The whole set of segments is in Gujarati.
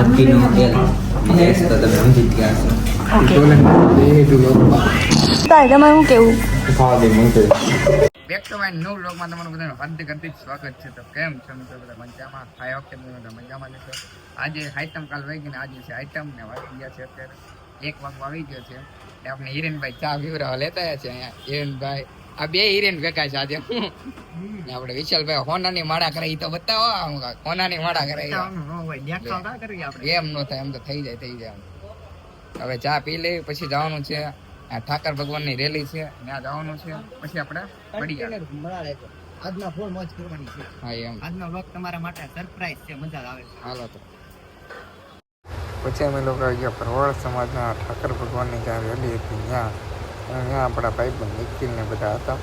લક્કીનો હોટેલ યસ તો તમે સમજી જ ગયા છો. તમારે શું કેવું? બેક ટુ માય ન્યૂ વ્લોગમાં તમારું બધાનું હાર્દિક સ્વાગત છે. તો કેમ છો મિત્રો? બધા મજામાં? આ વખતે બધા મજામાં જશો. આજે આઈટમ કાલ વહી ગઈ ને આજે છે આઈટમ ને વાગી ગયા છે અત્યારે 1 વાગવા આવી ગયો છે. આપણે હિરેનભાઈ ચા પીવરાવા લેતા આવ્યા છે અહીંયા. હિરેનભાઈ આ બે હિરેન ભેગા છે આજે. આપણે વિશાલભાઈ હોનાની માળા કરે એ તો બતાવો. હોનાની માળા કરે એમ ન થાય, એમ તો થઈ જાય. હવે ચા પી લે પછી જવાનું છે ઠાકર ભગવાનની રેલી છે, ત્યાં જવાનું છે. પછી આપણે આજના ફૂલ મોજ કરવાની છે. હા એમ આજનો વ્લોગ તમારા માટે સરપ્રાઈઝ છે, મજા આવે. હાલો તો પછી અમે લોકો ગયા ભરવાડ સમાજના ઠાકર ભગવાનની જ્યાં રેલી હતી ત્યાં આપણા ભાઈબંધ નિખિલ ને બધા હતા.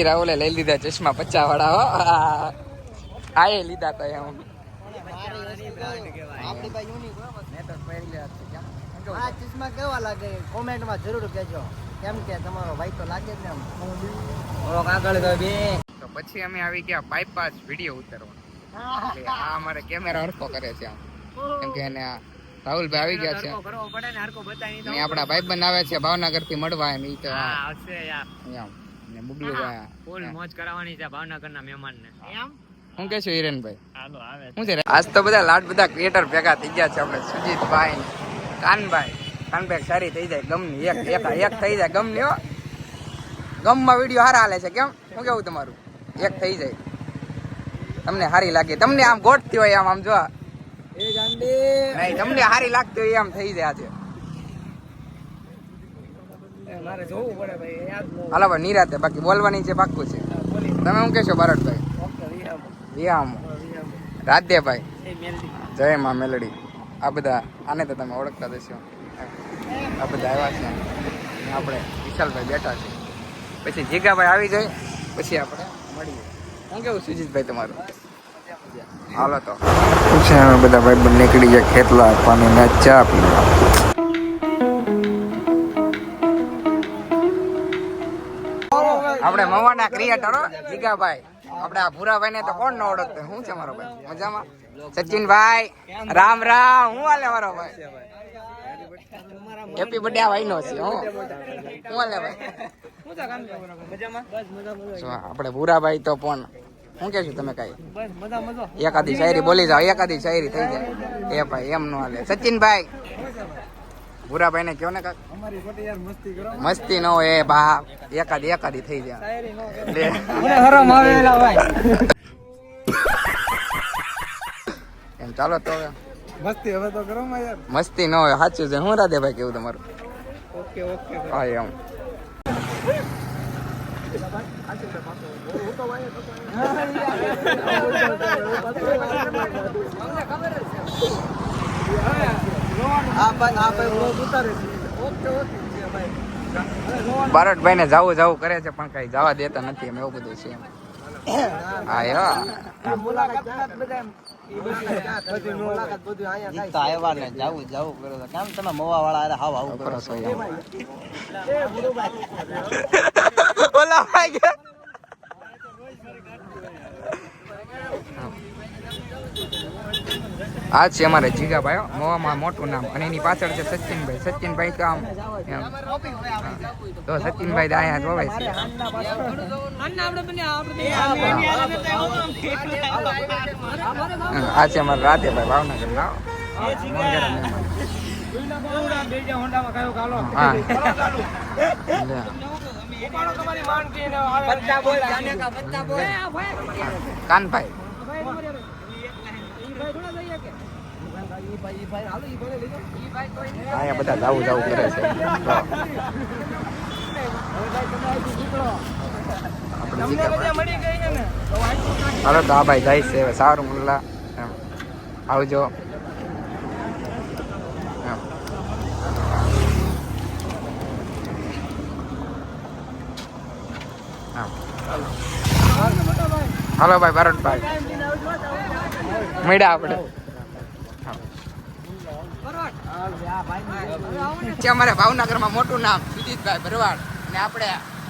રાહુલે લઈ લીધા ચશ્મા 50 વાળા. આ લીધા તા એમ. ચશ્મા કેવા લાગે કોમેન્ટમાં જરૂર કહેજો, કેમ કે તમારો ભાઈ તો લાગે જ ને આગળ. તો પછી અમે આવી ગયા બાયપાસ વિડીયો ઉતારવા. આ અમારે કેમેરા હરખો કરે છે આમ, કેમ કે એને રાહુલભાઈ આવી ગયા છે ને આપણા ભાઈબંધ આવે છે ભાવનગર થી મળવા. એમ ઈ તો ફૂલ મોજ કરાવવાની છે ભાવનગરના મહેમાનને. શું કે છો હિરેનભાઈ? શું છે આજ તો બધા ક્રિએટર ભેગા થઈ ગયા છે. આપણે સુજીતભાઈ ને કાનભાઈ સારી થઈ જાય ગમની એક થઈ જાય ગમની. હો ગમમાં વિડીયો સારા હાલે છે. કેમ શું કેવું તમારું? એક થઈ જાય તમને સારી લાગે, તમને આમ ગોઠતી હોય આમ જો નહીં, તમને સારી લાગતી હોય આમ થઈ જાય આજે. હાલો ભાઈ નિરાતે, બાકી બોલવાની છે પાક્કું છે. તમે શું કહેશો બારડભાઈ? વિયામ રાધેભાઈ જય માં મેલડી. આ બધા આને તો તમે ઓળખતા જશો. આ બધા આવ્યા છે. આપણે વિશાલભાઈ બેઠા છે. પછી જીગાભાઈ આવી જાય પછી આપણે મળીએ. શું કેવું સુજીતભાઈ તમારું? હાલો તો પછી અમે બધા ભાઈ બંધ નીકળી ગયા ખેતલા પાણી ચા પીવા. આપણે મવાના ક્રિએટરો જીગાભાઈ. આપણે આ ભૂરાભાઈ ને તો કોણ ન ઓળખતો? શું છે મારો ભાઈ? મજામાં? સચિનભાઈ રામ રામ. હું હાલે મારો ભાઈ? હેપી બર્થડે ભાઈ નો છે. હું હાલે ભાઈ? આપણે ભૂરાભાઈ તો પણ શું કે તમે કઈ એકાદી શાયરી બોલી જાઓ, એકાદી શાયરી થઈ જાય. એ ભાઈ એમ નો હાલે. સચિનભાઈ ભૂરાભાઈ ને કયો ને કાક મસ્તી ન હોય એ બા, એકાદી થઈ જાય. એમ ચાલો તો મસ્તી હવે તો કરો યાર. મસ્તી ન હોય સાચું છે. હું રાધેભાઈ કેવું તમારું? ઓકે હા એમ. બારડભાઈ ને જાવું કરે છે પણ કઈ જવા દેતા નથી. એમ એવું બધું છે. હા કેમ તમે મોવા વાળા હાવ આવું કરો છો? આ છે અમારે જીગાભાઈ, મોવામાં મોટું નામ. અને એની પાછળ છે સચિનભાઈ તો આમ તો સચિનભાઈ અહીંયા જોવે છે. આ છે અમારે રાધેભાઈ ભાવનગર ના. કાનભાઈ અહીંયા બધા જાવું કરે છે. હાલો તો આ ભાઈ જાય છે સારું મુલ્લા. આવજો. હા હાલો ભાઈ ભરતભાઈ મળ્યા આપણે અમારે ભાવનગરમાં મોટું નામ સુજીતભાઈ ભરવાડ અને આપણે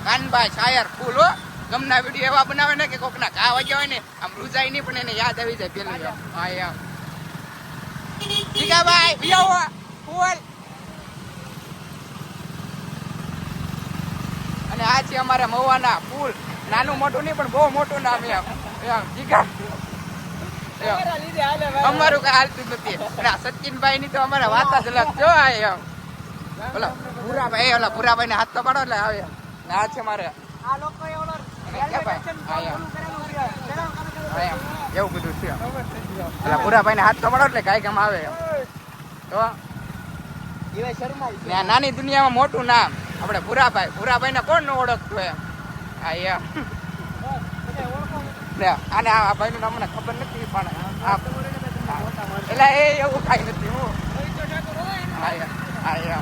કાનભાઈ શાયર ફૂલ હો ગમના વિડીયો એવા બનાવે ને કે કોકના ઘા વાગ્યા હોય ને આમ રૂજાય નહીં પણ એને યાદ આવી જાય પેલું હા એમ જીગાભાઈ વિયાવો ફૂલ અને આ છે અમારા મવાના ફૂલ નાનું મોટું નહીં પણ બહુ મોટું નામ એમ જીગા અમારું કઈ હાલતું નથી અને આ સચિનભાઈ ની તો અમારા વાત જ અલગ જો એમ ઓલા ભૂરાભાઈ ને હાથ તો પાડો એટલે આવે આ છે મારે એવું બધું છે એટલે ભૂરાભાઈ ને હાથ તો પાડો એટલે કાંઈ કામ આવે તો નાની દુનિયામાં મોટું નામ આપણે ભૂરાભાઈ ને કોણ ન ઓળખતું એમ હા એમ અને આ ભાઈ નું નામ મને ખબર નથી પણ એટલે એ એવું કઈ નથી હું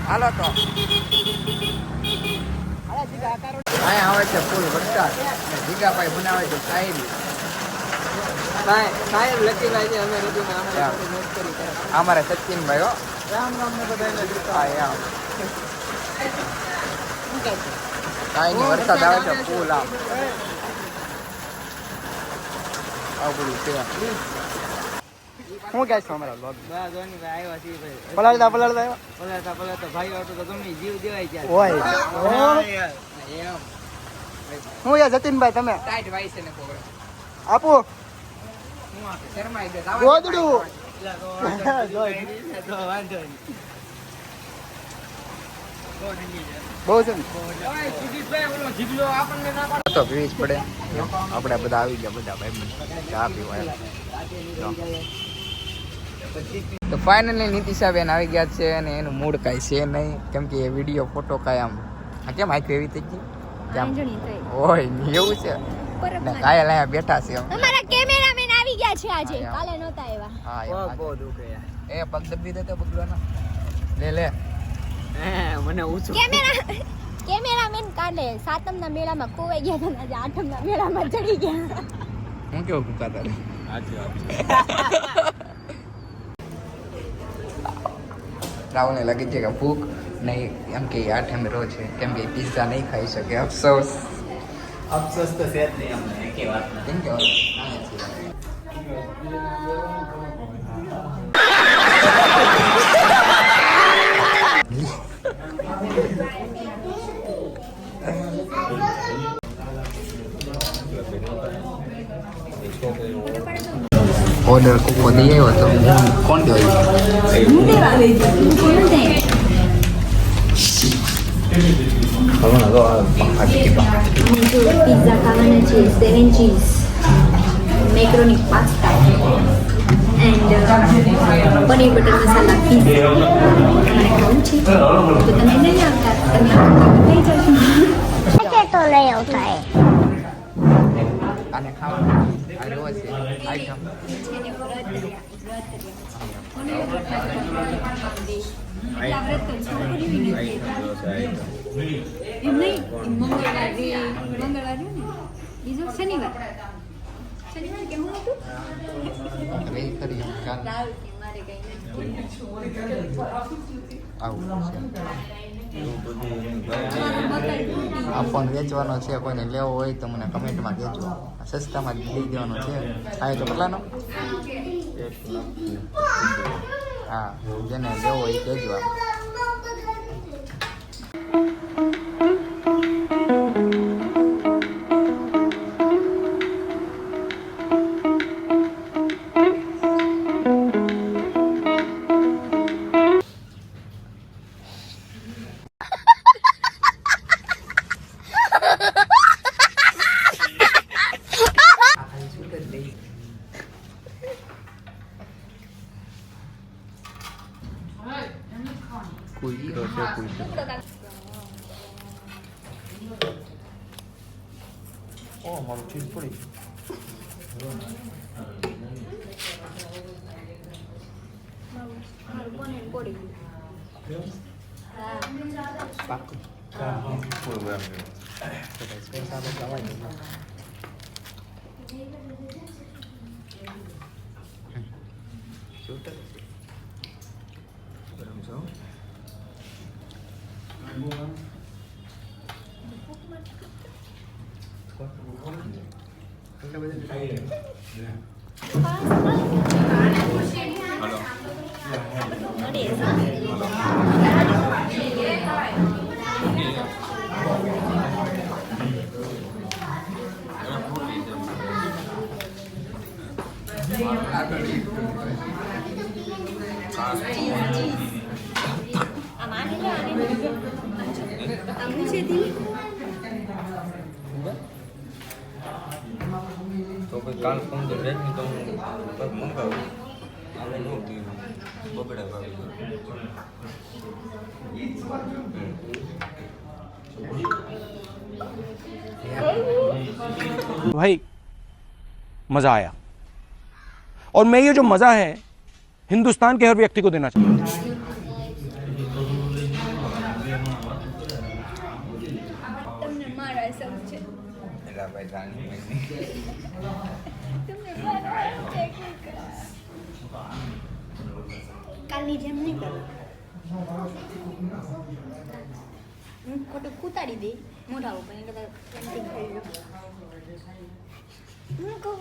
હાલો તો અહીંયા આવે છે ફૂલ વરસાદ જીગાભાઈ બનાવે છે શાયરી સાહેબ લકીભાઈ છે અમે અમારે સચિનભાઈ હો રામ રામ ને બધા કાંઈ નહીં વરસાદ આવે છે ફૂલ આમ આવું બધું છે શું કહે છો અમારા લોગ પલાળતા ભાઈ તો ગમે જીવ દેવાય છે હું યાર જતીનભાઈ તમે ટાઈટ વાઈ છે ને આપો ગોદડું બહુ છે તો પીવી જ પડે આપણે બધા આવી ગયા બધા ભાઈ ચા પીવા તો ફાઇનલી નીતિશાબેન આવી ગયા છે અને એનું મૂડ કાંઈ છે નહીં કેમ કે એ વિડીયો ફોટો કાંઈ આમ કેમ આખી એવી થઈ ગઈ ઓય એવું છે ને કાયલ અહીંયા બેઠા છે અમારા કેમેરામેન આવી ગયા છે આજે કાલે નહોતા આવ્યા હા બહુ દુખે એ પગ દબી દેતો બગડવાનો લે મને ઊંચું કેમેરામેન કાલે સાતમના મેળામાં ખોવાઈ ગયા હતા આજે આઠમના મેળામાં ચડી ગયા હું કેવું કુકાતા રાહુલને લાગી છે કે ભૂખ નહીં એમ કે આઠમ રોજ છે કેમ કે પિઝા નહીં ખાઈ શકે અફસોસ તો છે જ નહીં અમને એકે વાત કેમ કે ઓર્ડર કોકો દઈ આવ્યો તો કોણ દેવાય પિઝા ખાવાના છે 7 cheese macaroni pasta and paneer butter masala pizza તમારે ખાવું છે તો તમે નહીં આવતા તમે લઈ જશો તો લઈ આવતા આને ખાવાનું આ રહ્યો છે આઈટમ આ ફોન વેચવાનો છે કોઈને લેવો હોય તો મને કમેન્ટમાં કહેજો સસ્તામાં જ લઈ દેવાનો છે આ તો કેટલાનો હા જેને લેવો હોય કહેજો આમ કુલચો છે કુલચો ઓ મારું ચીઝ પડી પાકું તો કોઈ કાલ ફોન તો રેડ નહીં તો હું મંગાવું આપણે નહોતી બગડે भाई मज़ा आया और मैं ये जो मज़ा है हिंदुस्तान के हर व्यक्ति को देना चाहता हूँ તમને મારા શોખ છે એલા ભાઈ જાણી તમને મારા છે કાલની જેમ નહીં કરો હું ખોટું કૂતાડી દે મોઢા ઉપર એને કદાચ પેન્ટિંગ કરી લો હું કહું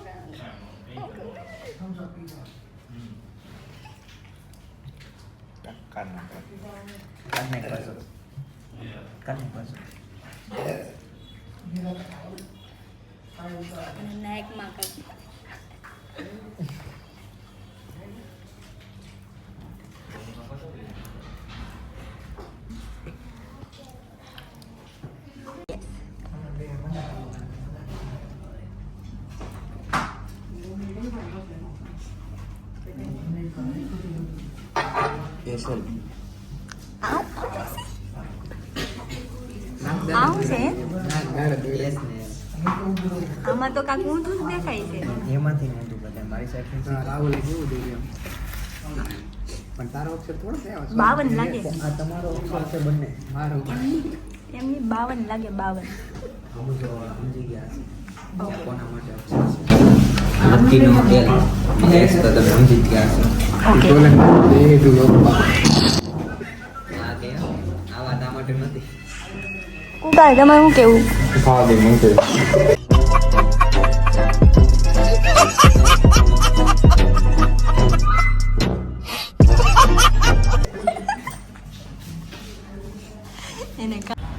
નાયકમાં કર આવું છે આમાં તો કાંક ઊંધું જ દેખાય છે એમાંથી નહોતું બધા મારી સાઈડ રાહુલે કેવું દઈ પણ તારો અક્ષર થોડો થયો 52 લાગે આ તમારો અક્ષર છે બંને મારો એમની 52 લાગે 52 સમજી ગયા છે કોના માટે અક્ષર છે લકીનો ખેલ યસ તો તમે સમજી જ ગયા છો આ કે આ વાત આ માટે નથી કુકા તમારે શું કેવું ખાવા દે મને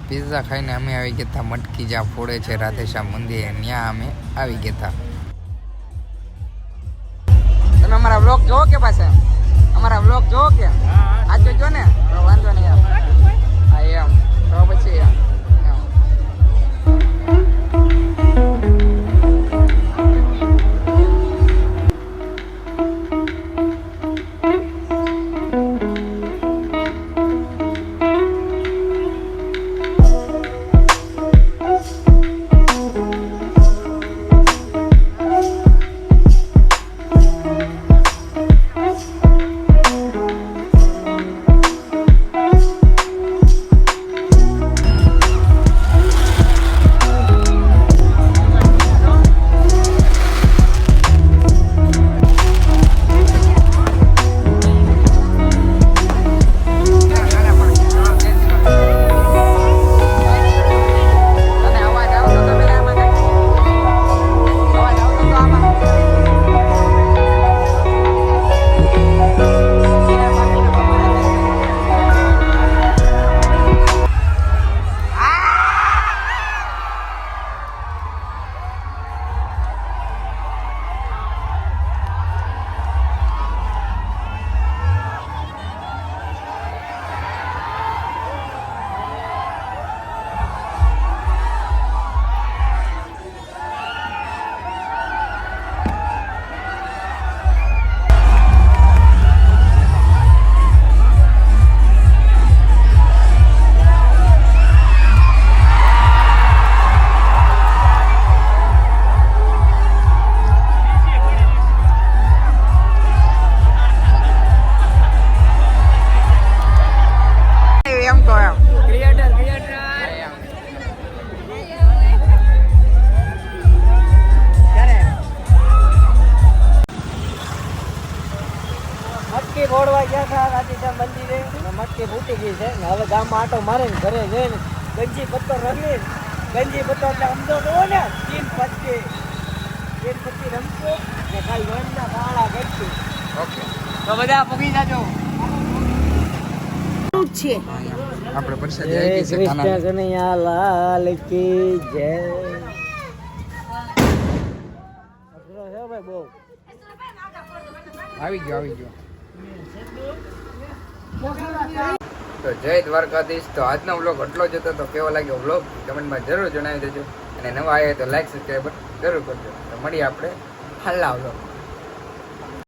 પિઝા ખાઈને અમે આવી ગયા હતા મટકી જ્યાં ફોડે છે રાધેશ્યામ મંદિરે ત્યાં અમે આવી ગયા હતા તમે અમારા વ્લોગ જોવો કે પાછા અમારા વ્લોગ જોવો કે આજે જો ને તો વાંધો નહીં એમ હા એમ તો પછી એમ બેઠા રાધીશા મંદિરે મટકી ફૂટી ગઈ છે ને હવે ગામમાં આટો મારે ને ઘરે જઈને ગંજી પત્તો રમી ગંજી પત્તો એટલે અમદો કહો ને 3 પત્તી રમતો ને ખાલી વનના પાળા ગટતી. ઓકે તો બધા પગી જાજો. છે આપણે પ્રસાદી આવી ગઈ છે કૃષ્ણ ખાના. કનૈયા લાલ કી જય. અઘરો છે ભાઈ બહુ. આવી ગયો તો જય દ્વારકાધીશ. તો આજનો વ્લોગ આટલો જ હતો. તો કેવો લાગ્યો વ્લોગ કમેન્ટમાં જરૂર જણાવી દેજો અને નવા આવ્યા તો લાઈક સબસ્ક્રાઈબ જરૂર કરજો. તો મળીએ આપણે હાલના વ્લોગ.